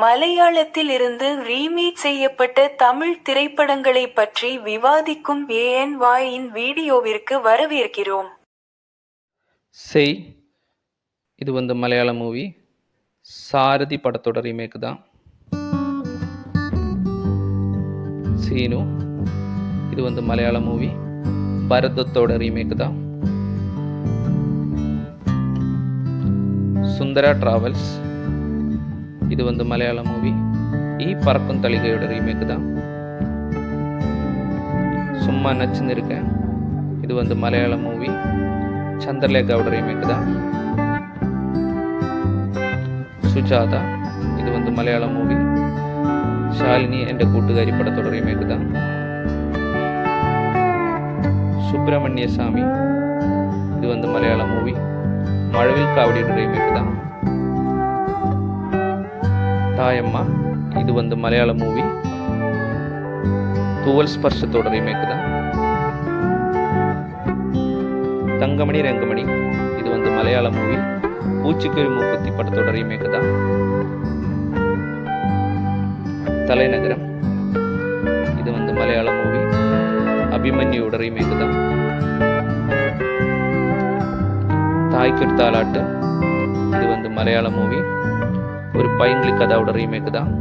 மலையாளத்தில் இருந்து ரீமேக் செய்யப்பட்ட தமிழ் திரைப்படங்களைப் பற்றி விவாதிக்கும் ANY-இன் வீடியோவிற்கு வரவேற்கிறோம். செய் இது மலையாள மூவி. சாரதி படத்தோட ரீமேக் தான். சீனு இது மலையாள மூவி. பரதத்தோட ரீமேக் தான். சுந்தரா டிராவல்ஸ் இது மலையாள மூவி. பறக்கும் தளிகையோட ரீமேக் தான். சும்மா நச்சுன்னு இருக்கேன் இது மலையாள மூவி. சந்திரலேகாவோட ரீமேக் தான். சுஜாதா இது மலையாள மூவி. ஷாலினி என்ற கூட்டுக்காரி படத்தோட ரீமேக் தான். சுப்பிரமணிய சாமி இது மலையாள மூவி. மழவில் காவடியோட ரீமேக் தான். தாயம்மா இது மலையாள மூவி. தூவல் ஸ்பர்ஷத்தோட ரீமேக் தான். தங்கமணி ரங்கமணி இது மலையாள மூவி. பூச்சிக்குரு மூக்குத்தி படத்தோட ரீமேக் தான். தலைநகரம் இது மலையாள மூவி. அபிமன்யுவோட ரீமேக் தான். தாய்க்கு தாலாட்டு இது மலையாள மூவி. ஒரு பைங்கிலி கதாவோட ரீமேக் தான்.